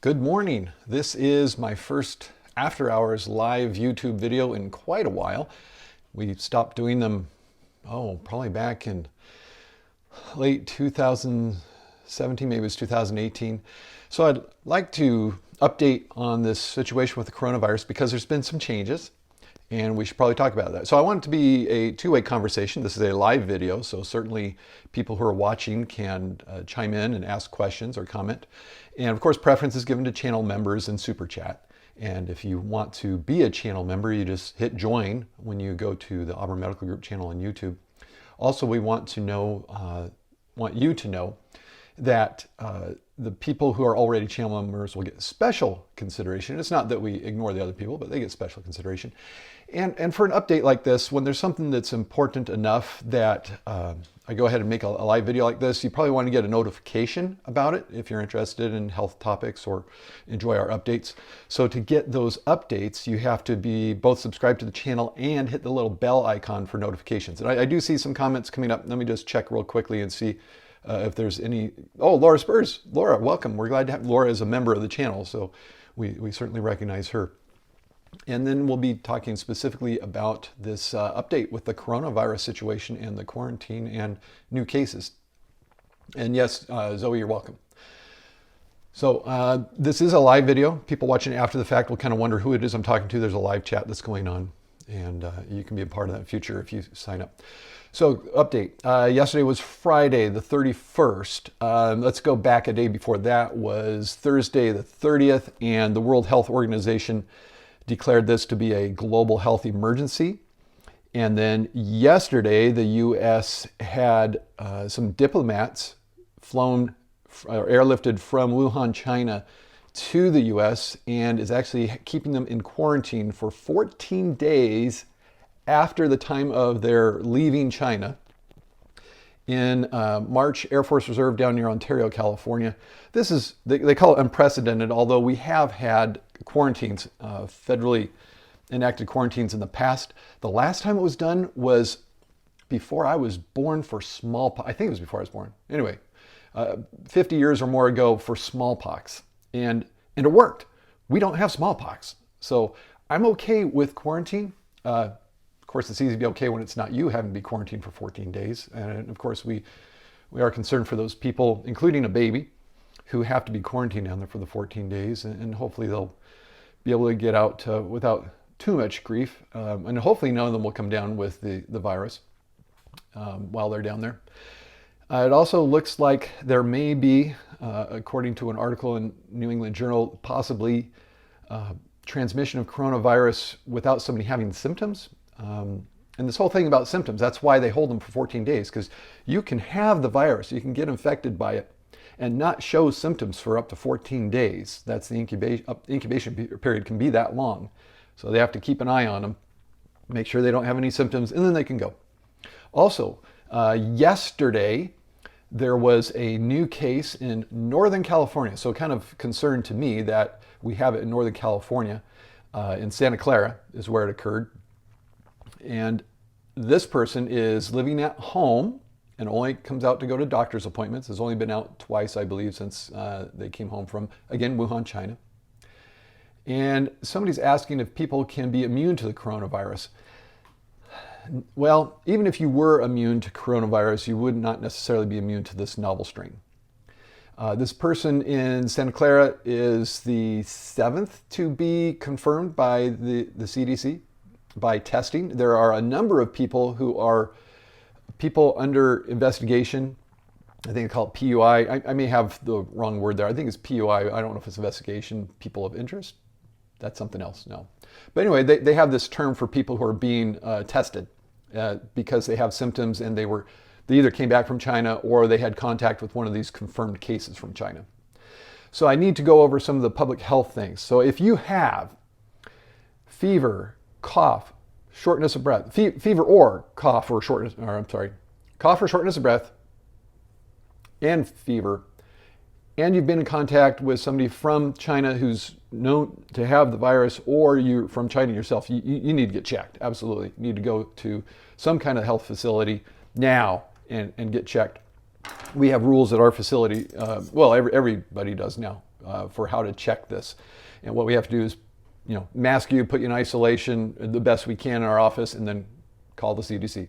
Good morning. This is my first after hours live YouTube video in quite a while. We stopped doing them, probably back in late 2017, maybe it was 2018. So I'd like to update on this situation with the coronavirus because there's been some changes and we should probably talk about that. So I want it to be a two-way conversation. This is a live video, so certainly people who are watching can chime in and ask questions or comment. And of course, preference is given to channel members and Super Chat. And if you want to be a channel member, you just hit join when you go to the Auburn Medical Group channel on YouTube. Also, we want you to know that the people who are already channel members will get special consideration. It's not that we ignore the other people, but they get special consideration. And for an update like this, when there's something that's important enough that I go ahead and make a live video like this, you probably want to get a notification about it if you're interested in health topics or enjoy our updates. So to get those updates, you have to be both subscribed to the channel and hit the little bell icon for notifications. And I do see some comments coming up. Let me just check real quickly and see if there's any. Oh, Laura Spirz. Laura, welcome. We're glad to have Laura as a member of the channel, so we certainly recognize her. And then we'll be talking specifically about this update with the coronavirus situation and the quarantine and new cases. And yes, Zoe, you're welcome. So this is a live video. People watching after the fact will kind of wonder who it is I'm talking to. There's a live chat that's going on, and you can be a part of that in the future if you sign up. So update, yesterday was Friday the 31st. Let's go back a day before that was Thursday the 30th, and the World Health Organization declared this to be a global health emergency. And then yesterday, the U.S. had some diplomats flown or airlifted from Wuhan, China to the U.S. and is actually keeping them in quarantine for 14 days after the time of their leaving China in March Air Force Reserve down near Ontario, California. This is, they call it unprecedented, although we have had quarantines, federally enacted quarantines in the past. The last time it was done was before I was born for smallpox. I think it was before I was born. Anyway, 50 years or more ago for smallpox. And it worked. We don't have smallpox. So I'm okay with quarantine. Of course, it's easy to be okay when it's not you having to be quarantined for 14 days. And of course, we are concerned for those people, including a baby, who have to be quarantined down there for the 14 days. And hopefully they'll be able to get out without too much grief. And hopefully none of them will come down with the virus while they're down there. It also looks like there may be, according to an article in New England Journal, possibly transmission of coronavirus without somebody having symptoms. And this whole thing about symptoms, that's why they hold them for 14 days, because you can have the virus, you can get infected by it and not show symptoms for up to 14 days. That's the incubation period can be that long. So they have to keep an eye on them, make sure they don't have any symptoms, and then they can go. Also, yesterday, there was a new case in Northern California. So kind of concerned to me that we have it in Northern California. In Santa Clara is where it occurred. And this person is living at home and only comes out to go to doctor's appointments. Has only been out twice, I believe, since they came home from, again, Wuhan, China. And somebody's asking if people can be immune to the coronavirus. Well, even if you were immune to coronavirus, you would not necessarily be immune to this novel strain. This person in Santa Clara is the 7th to be confirmed by the CDC by testing. There are a number of people who are people under investigation. I think they call it PUI. I may have the wrong word there. I think it's PUI. I don't know if it's investigation, people of interest. That's something else, no. But anyway, they have this term for people who are being tested because they have symptoms and they either came back from China or they had contact with one of these confirmed cases from China. So I need to go over some of the public health things. So if you have fever, cough, shortness of breath, fever or cough or shortness, cough or shortness of breath and fever, and you've been in contact with somebody from China who's known to have the virus, or you're from China yourself, you need to get checked. Absolutely. You need to go to some kind of health facility now and get checked. We have rules at our facility. Well, everybody does now. for how to check this. And what we have to do is, mask you, put you in isolation the best we can in our office, and then call the CDC.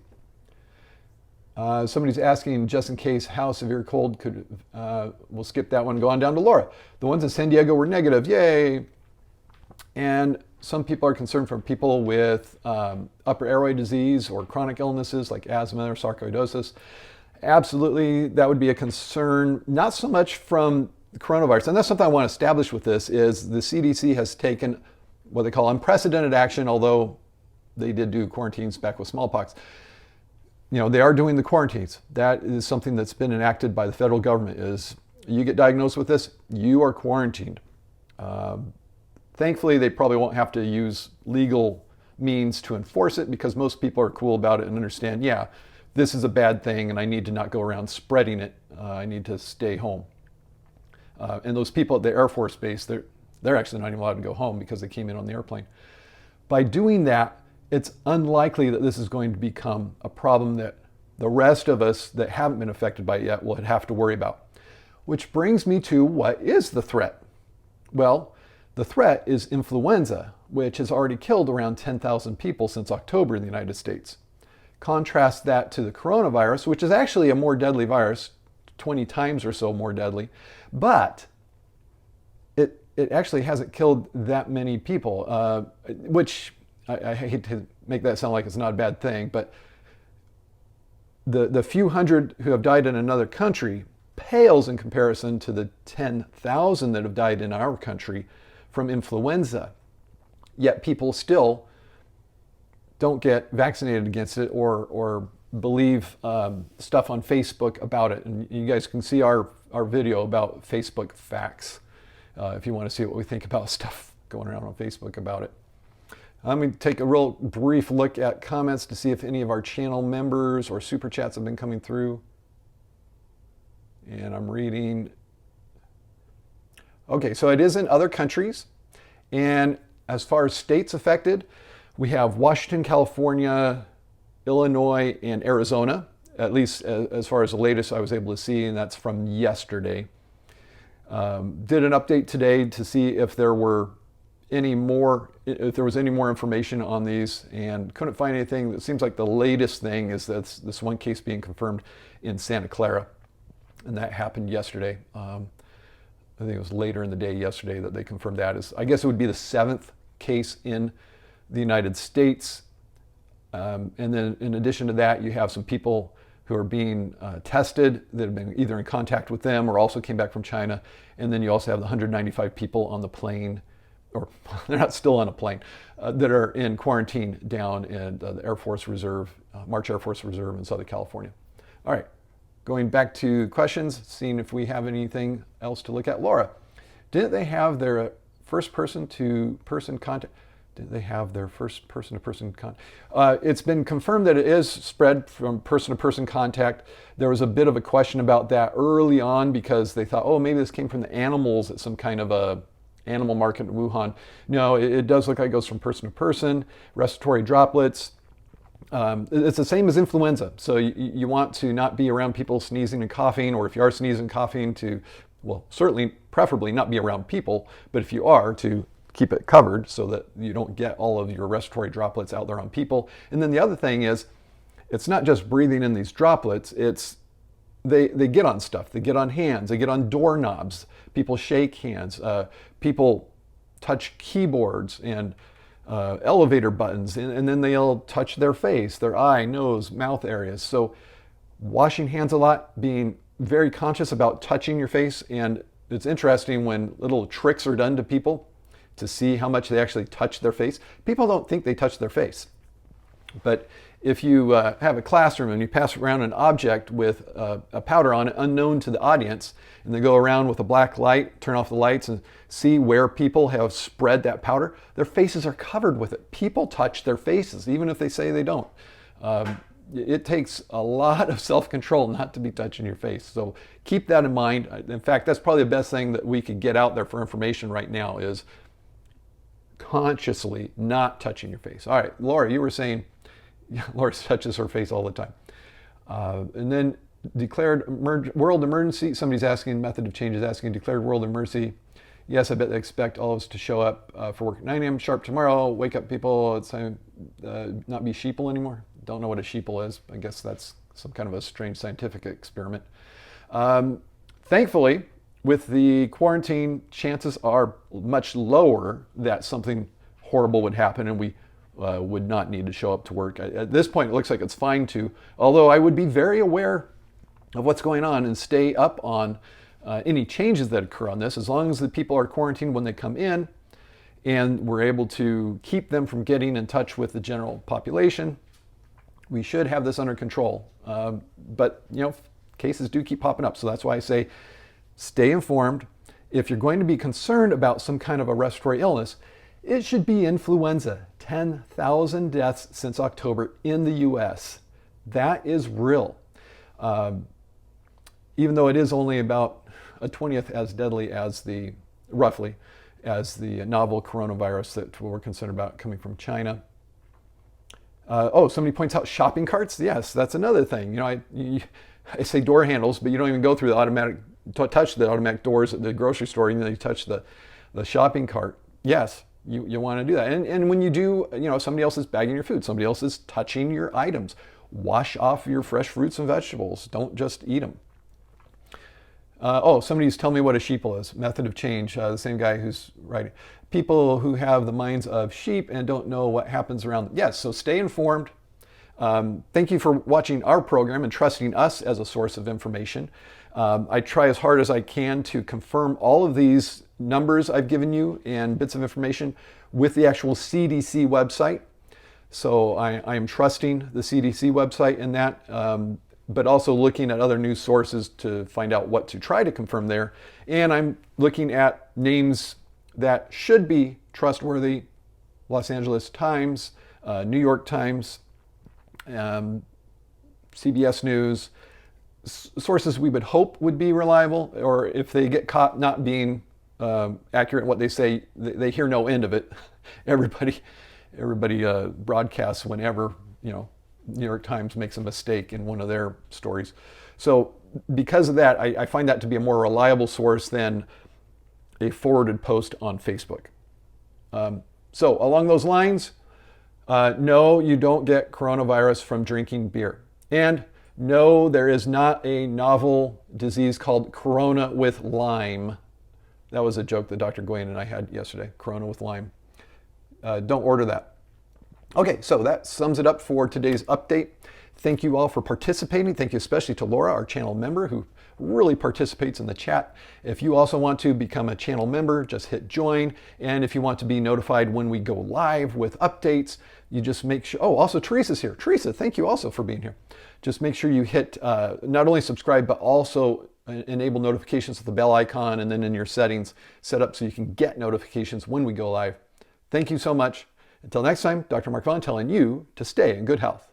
Somebody's asking, just in case, how severe cold could, we'll skip that one, go on down to Laura. The ones in San Diego were negative, yay. And some people are concerned from people with upper airway disease or chronic illnesses like asthma or sarcoidosis. Absolutely, that would be a concern, not so much from the coronavirus. And that's something I want to establish with this is the CDC has taken what they call unprecedented action, although they did do quarantines back with smallpox. They are doing the quarantines. That is something that's been enacted by the federal government is you get diagnosed with this, you are quarantined. Thankfully, they probably won't have to use legal means to enforce it because most people are cool about it and understand, yeah, this is a bad thing and I need to not go around spreading it. I need to stay home. And those people at the Air Force Base, they're actually not even allowed to go home because they came in on the airplane. By doing that, it's unlikely that this is going to become a problem that the rest of us that haven't been affected by it yet will have to worry about. Which brings me to what is the threat? Well, the threat is influenza, which has already killed around 10,000 people since October in the United States. Contrast that to the coronavirus, which is actually a more deadly virus, 20 times or so more deadly, but it actually hasn't killed that many people, which I hate to make that sound like it's not a bad thing, but the few hundred who have died in another country pales in comparison to the 10,000 that have died in our country from influenza. Yet people still don't get vaccinated against it or believe stuff on Facebook about it. And you guys can see our video about Facebook facts if you want to see what we think about stuff going around on Facebook about it. I'm going to take a real brief look at comments to see if any of our channel members or super chats have been coming through. And I'm reading. Okay, so it is in other countries. And as far as states affected, we have Washington, California, Illinois, and Arizona, at least as far as the latest I was able to see, and that's from yesterday. Did an update today to see if there was any more information on these, and couldn't find anything. It seems like the latest thing is that this one case being confirmed in Santa Clara, and that happened yesterday. I think it was later in the day yesterday that they confirmed that. I guess it would be the 7th case in the United States. And then in addition to that, you have some people who are being tested that have been either in contact with them or also came back from China. And then you also have the 195 people on the plane, or they're not still on a plane, that are in quarantine down in the Air Force Reserve, March Air Force Reserve in Southern California. All right, going back to questions, seeing if we have anything else to look at. Laura, didn't they have their first person-to-person contact? Did they have their first person-to-person contact? It's been confirmed that it is spread from person-to-person contact. There was a bit of a question about that early on because they thought, oh, maybe this came from the animals at some kind of a animal market in Wuhan. No, it does look like it goes from person to person, respiratory droplets. It's the same as influenza. So you want to not be around people sneezing and coughing, or if you are sneezing and coughing well, certainly preferably not be around people, but if you are, to keep it covered so that you don't get all of your respiratory droplets out there on people. And then the other thing is, it's not just breathing in these droplets, they get on stuff. They get on hands, they get on doorknobs. People shake hands, people touch keyboards and elevator buttons, and then they'll touch their face, their eye, nose, mouth areas. So washing hands a lot, being very conscious about touching your face. And it's interesting when little tricks are done to people to see how much they actually touch their face. People don't think they touch their face. But if you have a classroom and you pass around an object with a powder on it unknown to the audience, and they go around with a black light, turn off the lights and see where people have spread that powder, their faces are covered with it. People touch their faces, even if they say they don't. It takes a lot of self-control not to be touching your face. So keep that in mind. In fact, that's probably the best thing that we could get out there for information right now is consciously not touching your face. All right, Laura, you were saying, Laura touches her face all the time. And then declared world emergency. Somebody's asking, method of change is asking, declared world emergency. Yes, I bet they expect all of us to show up for work at 9 a.m. sharp tomorrow. Wake up, people. It's time not be sheeple anymore. Don't know what a sheeple is. I guess that's some kind of a strange scientific experiment. Thankfully, with the quarantine, chances are much lower that something horrible would happen and we would not need to show up to work. At this point, it looks like it's fine to, although I would be very aware of what's going on and stay up on any changes that occur on this. As long as the people are quarantined when they come in and we're able to keep them from getting in touch with the general population, we should have this under control. But cases do keep popping up. So that's why I say stay informed. If you're going to be concerned about some kind of a respiratory illness, it should be influenza. 10,000 deaths since October in the US. That is real. Even though it is only about a 20th as deadly as roughly as the novel coronavirus that we're concerned about coming from China. Somebody points out shopping carts. Yes, that's another thing. I say door handles, but you don't even go through touch the automatic doors at the grocery store. You touch the shopping cart. Yes, you want to do that. And when you do, somebody else is bagging your food. Somebody else is touching your items. Wash off your fresh fruits and vegetables. Don't just eat them. Somebody's telling me what a sheeple is. Method of change. The same guy who's writing. People who have the minds of sheep and don't know what happens around them. Yes, so stay informed. Thank you for watching our program and trusting us as a source of information. I try as hard as I can to confirm all of these numbers I've given you and bits of information with the actual CDC website. So I am trusting the CDC website in that, but also looking at other news sources to find out what to try to confirm there. And I'm looking at names that should be trustworthy: Los Angeles Times, New York Times, CBS News, sources we would hope would be reliable, or if they get caught not being accurate in what they say, they hear no end of it. Everybody broadcasts whenever New York Times makes a mistake in one of their stories. So because of that, I find that to be a more reliable source than a forwarded post on Facebook. So along those lines, no, you don't get coronavirus from drinking beer. And no, there is not a novel disease called Corona with Lyme. That was a joke that Dr. Gwen and I had yesterday, Corona with Lyme. Don't order that. Okay, so that sums it up for today's update. Thank you all for participating. Thank you especially to Laura, our channel member, who really participates in the chat. If you also want to become a channel member, just hit join. And if you want to be notified when we go live with updates, you just make sure, also Teresa's here. Teresa, thank you also for being here. Just make sure you hit not only subscribe, but also enable notifications with the bell icon, and then in your settings, set up so you can get notifications when we go live. Thank you so much. Until next time, Dr. Mark Vaughan telling you to stay in good health.